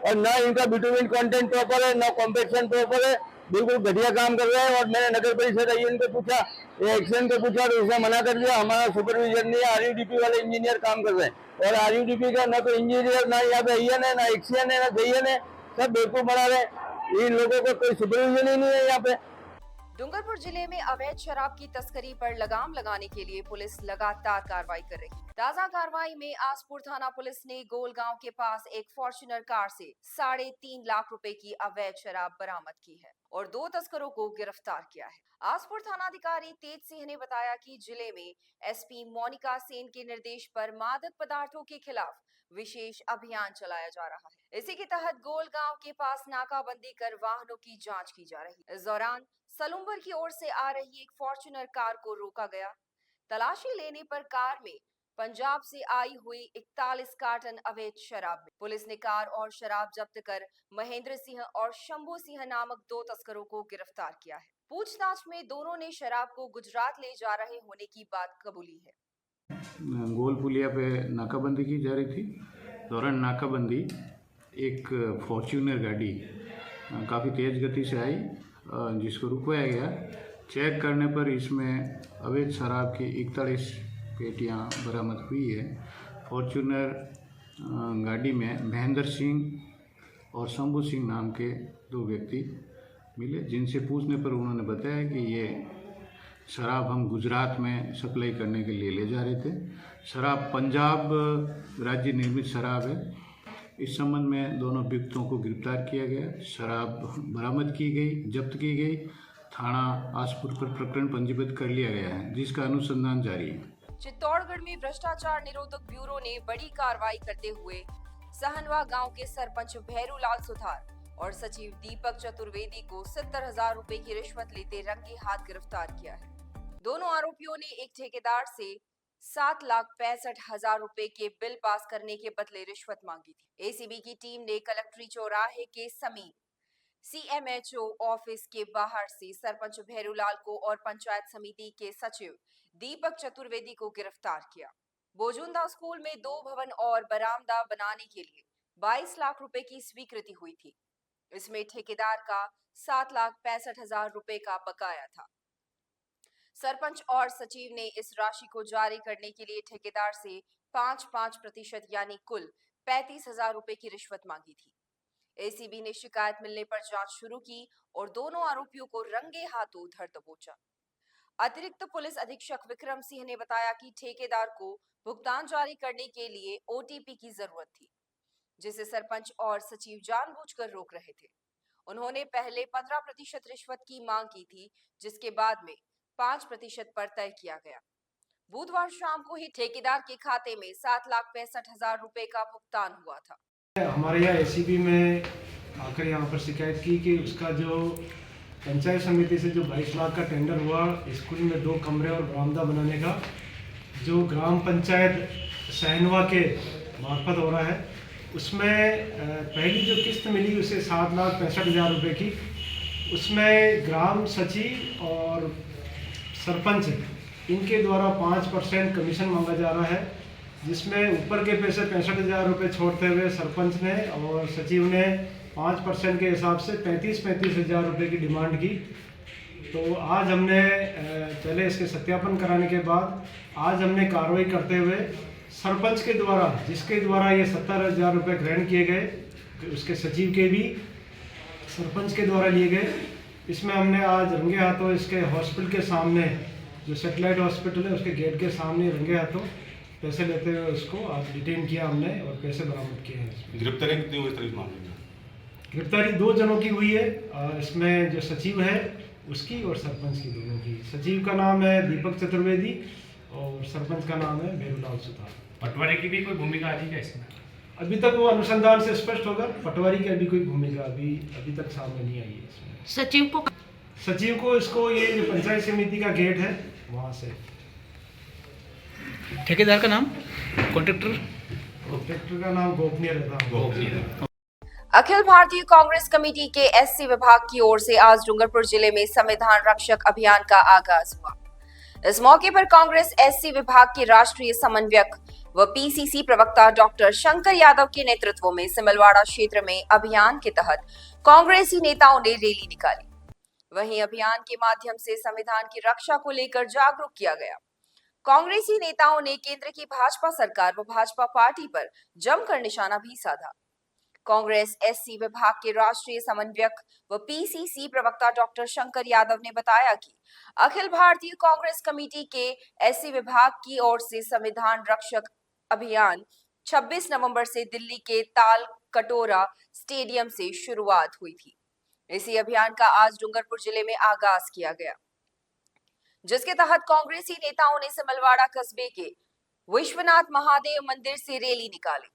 और ना इनका बिटुमिन कंटेंट प्रॉपर है, ना कॉम्पैक्शन प्रॉपर है। बिल्कुल घटिया काम कर रहे हैं और मैंने नगर परिषद आईएन को पूछा, एक्शन को पूछा तो उसने मना कर दिया। हमारा सुपरविजन नहीं है, RUDP वाले इंजीनियर काम कर रहे हैं और RUDP का ना तो इंजीनियर, ना यहाँ पे आईएन है, ना एक्शन है, ना JN है, सब बेवकूफ बना रहे हैं। इन लोगों को कोई सुपरविजन ही नहीं है यहाँ पे। डूंगरपुर जिले में अवैध शराब की तस्करी पर लगाम लगाने के लिए पुलिस लगातार कार्रवाई कर रही है। ताजा कार्रवाई में आसपुर थाना पुलिस ने गोल गांव के पास एक फॉर्च्यूनर कार से 3.5 लाख रुपए की अवैध शराब बरामद की है और 2 तस्करों को गिरफ्तार किया है। आसपुर थानाधिकारी तेज सिंह ने बताया कि जिले में SP मोनिका सेन के निर्देश पर मादक पदार्थों के खिलाफ विशेष अभियान चलाया जा रहा है। इसी के तहत गोल गांव के पास नाकाबंदी कर वाहनों की जांच की जा रही है। इस दौरान सलूम्बर की ओर से आ रही एक फॉर्च्यूनर कार को रोका गया। तलाशी लेने पर कार में पंजाब से आई हुई 41 कार्टन अवैध शराब में पुलिस ने कार और शराब जब्त कर महेंद्र सिंह और शंभू सिंह नामक 2 तस्करों को गिरफ्तार किया है। पूछताछ में दोनों ने शराब को गुजरात ले जा रहे होने की बात कबूली है। गोल पुलिया पे नाकाबंदी की जा रही थी दौरान नाकाबंदी एक फॉर्च्यूनर गाड़ी काफ़ी तेज़ गति से आई, जिसको रुकवाया गया। चेक करने पर इसमें अवैध शराब की 41 पेटियां बरामद हुई है। फॉर्च्यूनर गाड़ी में महेंद्र सिंह और शंभू सिंह नाम के 2 व्यक्ति मिले, जिनसे पूछने पर उन्होंने बताया कि ये शराब हम गुजरात में सप्लाई करने के लिए ले जा रहे थे। शराब पंजाब राज्य निर्मित शराब है। इस संबंध में दोनों अभियुक्तों को गिरफ्तार किया गया। शराब बरामद की गई, जब्त की गई। थाना आसपुर पर प्रकरण पंजीबद्ध कर लिया गया है, जिसका अनुसंधान जारी है। चित्तौड़गढ़ में भ्रष्टाचार निरोधक ब्यूरो ने बड़ी कार्रवाई करते हुए सहनवा गांव के सरपंच भैरूलाल सुथार और सचिव दीपक चतुर्वेदी को 70,000 रुपए की रिश्वत लेते रंगे हाथ गिरफ्तार किया है। दोनों आरोपियों ने एक ठेकेदार से 7,65,000 रुपए के बिल पास करने के बदले रिश्वत मांगी थी। एसीबी की टीम ने कलेक्ट्री चौराहे के समीप सीएमएचओ ऑफिस के बाहर से सरपंच भैरूलाल को और पंचायत समिति के सचिव दीपक चतुर्वेदी को गिरफ्तार किया। बोजुंदा स्कूल में 2 भवन और बरामदा बनाने के लिए 22 लाख रुपए की स्वीकृति हुई थी। इसमें ठेकेदार का 7,65,000 रुपए का बकाया था। सरपंच और सचिव ने इस राशि को जारी करने के लिए ठेकेदार से 5% यानी कुल 35,000 रुपए की रिश्वत मांगी थी। एसीबी ने शिकायत मिलने पर जांच शुरू की और दोनों आरोपियों को रंगे हाथों धर दबोचा। अतिरिक्त पुलिस अधीक्षक विक्रम सिंह ने बताया कि ठेकेदार को भुगतान जारी करने के लिए ओटीपी की जरूरत थी, जिसे सरपंच और सचिव जानबूझकर रोक रहे थे। उन्होंने पहले 15% रिश्वत की मांग की थी, जिसके बाद में 5% पर तय किया गया। बुधवार शाम को ही ठेकेदार के खाते में 7,65,000 रुपए का भुगतान हुआ था। हमारे यहाँ एसीबी में आकर यहाँ पर शिकायत की कि उसका जो पंचायत समिति से जो 22 लाख का टेंडर हुआ स्कूल में 2 कमरे और बरामदा बनाने का, जो ग्राम पंचायत सहनवा के मार्फत हो रहा है, उसमें पहली जो किस्त मिली उसे 7,65,000 रुपये की, उसमें ग्राम सचिव और सरपंच इनके द्वारा 5% कमीशन मांगा जा रहा है, जिसमें ऊपर के पैसे 65,000 रुपये छोड़ते हुए सरपंच ने और सचिव ने 5% के हिसाब से 35,000 रुपये की डिमांड की। तो आज हमने पहले इसके सत्यापन कराने के बाद आज हमने कार्रवाई करते हुए सरपंच के द्वारा, जिसके द्वारा ये 70,000 रुपये ग्रहण किए गए, उसके सचिव के भी सरपंच के द्वारा लिए गए, इसमें हमने आज रंगे हाथों इसके हॉस्पिटल के सामने, जो सेटेलाइट हॉस्पिटल है उसके गेट के सामने रंगे हाथों पैसे लेते हुए उसको आज डिटेन किया हमने और पैसे बरामद किए हैं। गिरफ्तारी कितनी हुई इस मामले में? गिरफ्तारी 2 जनों की हुई है, इसमें जो सचिव है उसकी और सरपंच की, दोनों की। सचिव का नाम है दीपक चतुर्वेदी और सरपंच का नाम है भैरूलाल सुथार। पटवारी की भी कोई भूमिका आ रही है इसमें? अभी तक वो अनुसंधान से स्पष्ट होगा। पटवारी की अभी कोई भूमिका अभी तक सामने नहीं आई है इसमें। सचिव को इसको ये जो पंचायत समिति का गेट है वहाँ से। ठेकेदार का नाम, कॉन्ट्रैक्टर का नाम गोपनीय रहता। अखिल भारतीय कांग्रेस कमेटी के एससी विभाग की ओर से आज डूंगरपुर जिले में संविधान रक्षक अभियान का आगाज हुआ। इस मौके पर कांग्रेस एससी विभाग के राष्ट्रीय समन्वयक व पीसीसी प्रवक्ता डॉक्टर शंकर यादव के नेतृत्व में सिमलवाड़ा क्षेत्र में अभियान के तहत कांग्रेसी नेताओं ने रैली निकाली। वहीं अभियान के माध्यम से संविधान की रक्षा को लेकर जागरूक किया गया। कांग्रेसी नेताओं ने केंद्र की भाजपा सरकार व भाजपा पार्टी पर जमकर निशाना भी साधा। कांग्रेस एससी विभाग के राष्ट्रीय समन्वयक व पीसीसी प्रवक्ता डॉक्टर शंकर यादव ने बताया कि अखिल भारतीय कांग्रेस कमेटी के एससी विभाग की ओर से संविधान रक्षक अभियान 26 नवंबर से दिल्ली के ताल कटोरा स्टेडियम से शुरुआत हुई थी। इसी अभियान का आज डूंगरपुर जिले में आगाज किया गया, जिसके तहत कांग्रेसी नेताओं ने सिमलवाड़ा कस्बे के विश्वनाथ महादेव मंदिर से रैली निकाली,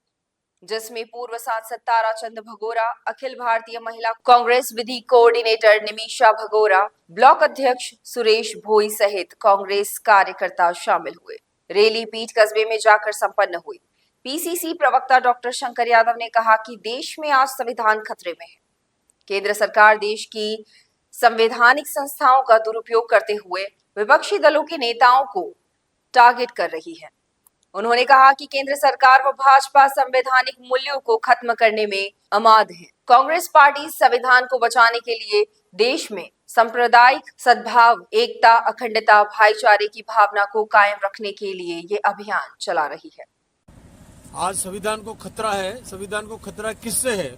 जिसमें पूर्व सांसद ताराचंद भगोरा, अखिल भारतीय महिला कांग्रेस विधि कोऑर्डिनेटर निमिषा भगोरा, ब्लॉक अध्यक्ष सुरेश भोई सहित कांग्रेस कार्यकर्ता शामिल हुए। रैली पीठ कस्बे में जाकर संपन्न हुई। पीसीसी प्रवक्ता डॉक्टर शंकर यादव ने कहा कि देश में आज संविधान खतरे में है। केंद्र सरकार देश की संवैधानिक संस्थाओं का दुरुपयोग करते हुए विपक्षी दलों के नेताओं को टारगेट कर रही है। उन्होंने कहा कि केंद्र सरकार व भाजपा संवैधानिक मूल्यों को खत्म करने में आमाद है। कांग्रेस पार्टी संविधान को बचाने के लिए देश में सांप्रदायिक सद्भाव, एकता, अखंडता, भाईचारे की भावना को कायम रखने के लिए ये अभियान चला रही है। आज संविधान को खतरा है। संविधान को खतरा किससे है?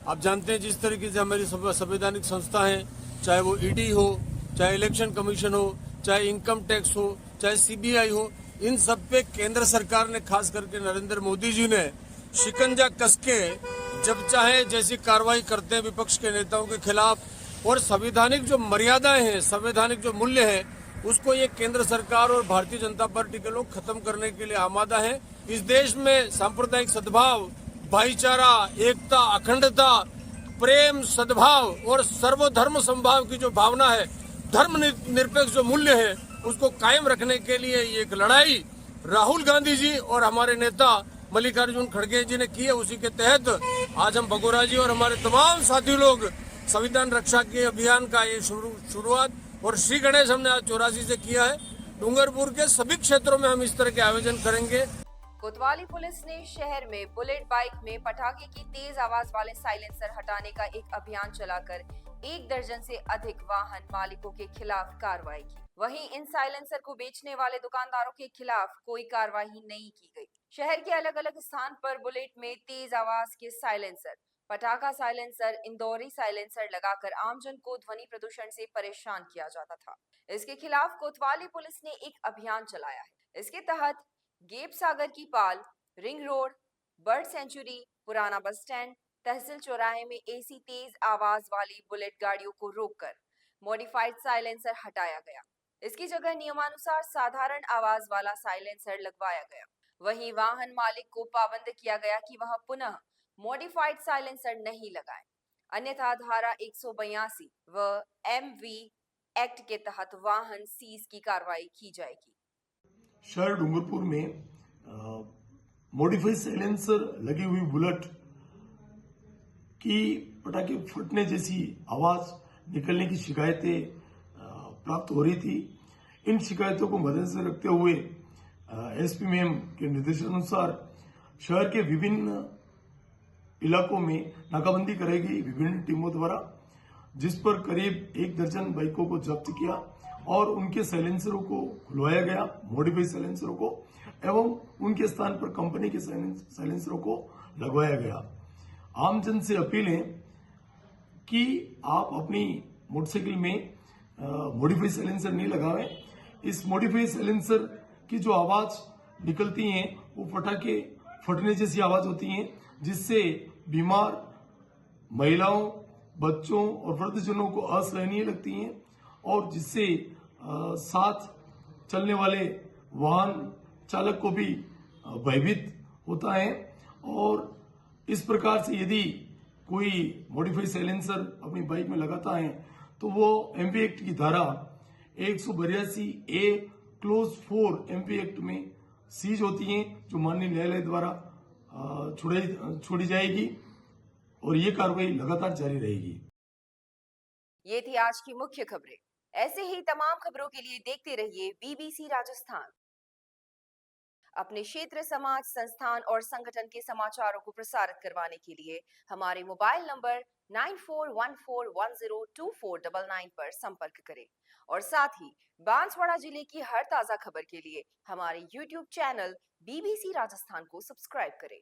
आप जानते हैं जिस तरीके से हमारी संवैधानिक संस्था है, चाहे वो ईडी हो, चाहे इलेक्शन कमीशन हो, चाहे इनकम टैक्स हो, चाहे सीबीआई हो, इन सब पे केंद्र सरकार ने, खास करके नरेंद्र मोदी जी ने शिकंजा कस के जब चाहे जैसी कार्रवाई करते हैं विपक्ष के नेताओं के खिलाफ। और संवैधानिक जो मर्यादाएं हैं, संवैधानिक जो मूल्य है, उसको ये केंद्र सरकार और भारतीय जनता पार्टी के लोग खत्म करने के लिए आमादा है। इस देश में सांप्रदायिक सद्भाव, भाईचारा, एकता, अखंडता, प्रेम, सद्भाव और सर्वधर्म समभाव की जो भावना है, धर्म निरपेक्ष जो मूल्य है, उसको कायम रखने के लिए ये एक लड़ाई राहुल गांधी जी और हमारे नेता मल्लिकार्जुन खड़गे जी ने की है। उसी के तहत आज हम भगोरा जी और हमारे तमाम साथी लोग संविधान रक्षा के अभियान का ये शुरुआत और श्री गणेश हमने आज 84 से किया है। डूंगरपुर के सभी क्षेत्रों में हम इस तरह के आयोजन करेंगे। कोतवाली पुलिस ने शहर में बुलेट बाइक में पटाखे की तेज आवाज वाले साइलेंसर हटाने का एक अभियान चलाकर 1 दर्जन से अधिक वाहन मालिकों के खिलाफ कार्रवाई की। वहीं इन साइलेंसर को बेचने वाले दुकानदारों के खिलाफ कोई कार्रवाई नहीं की गई। शहर के अलग अलग स्थान पर बुलेट में तेज आवाज के साइलेंसर, पटाखा साइलेंसर, इंदौरी साइलेंसर लगाकर आमजन को ध्वनि प्रदूषण से परेशान किया जाता था। इसके खिलाफ कोतवाली पुलिस ने एक अभियान चलाया है। इसके तहत गेप सागर की पाल, रिंग रोड, बर्ड सेंचुरी, पुराना बस स्टैंड, तहसील चौराहे में एसी तेज आवाज वाली बुलेट गाड़ियों को रोककर मॉडिफाइड साइलेंसर हटाया गया। इसकी जगह नियमानुसार साधारण आवाज वाला साइलेंसर लगवाया गया। वहीं वाहन मालिक को पाबंद किया गया कि वह पुनः मॉडिफाइड साइलेंसर नहीं लगाए, अन्यथा धारा 182 व MV एक्ट के तहत वाहन सीज की कार्रवाई की जाएगी। शहर डूंगरपुर में मॉडिफाइड साइलेंसर लगी हुई बुलेट की पटाखे फटने जैसी आवाज निकलने की शिकायतें प्राप्त हो रही थी। इन शिकायतों को मद्देनजर रखते हुए एसपी मैम के निर्देशानुसार शहर के विभिन्न इलाकों में नाकाबंदी कराई गई विभिन्न टीमों द्वारा, जिस पर करीब 1 दर्जन बाइकों को जब्त किया और उनके साइलेंसरों को खुलवाया गया, मॉडिफाइड साइलेंसरों को, एवं उनके स्थान पर कंपनी के साइलेंसरों को लगवाया गया। आमजन से अपील है कि आप अपनी मोटरसाइकिल में मॉडिफाइड साइलेंसर नहीं लगावें। इस मॉडिफाइड साइलेंसर की जो आवाज निकलती हैं वो पटाखे फटने जैसी आवाज होती हैं, जिससे बीमार महिलाओं, बच्चों और वृद्धजनों को असहनीय लगती हैं और जिससे साथ चलने वाले वाहन चालक को भी भयभीत होता है। और इस प्रकार से यदि कोई मॉडिफाइड साइलेंसर अपनी बाइक में लगाता है तो वो एमपी एक्ट की धारा 182A क्लोज 4 एमपी एक्ट में सीज होती हैं, जो माननीय न्यायालय द्वारा छोड़ी जाएगी और ये कार्रवाई लगातार जारी रहेगी। ये थी आज की मुख्य खबरें। ऐसे ही तमाम खबरों के लिए देखते रहिए BBC राजस्थान। अपने क्षेत्र, समाज, संस्थान और संगठन के समाचारों को प्रसारित करवाने के लिए हमारे मोबाइल नंबर 9414102499 पर संपर्क करें और साथ ही बांसवाड़ा जिले की हर ताजा खबर के लिए हमारे YouTube चैनल BBC राजस्थान को सब्सक्राइब करें।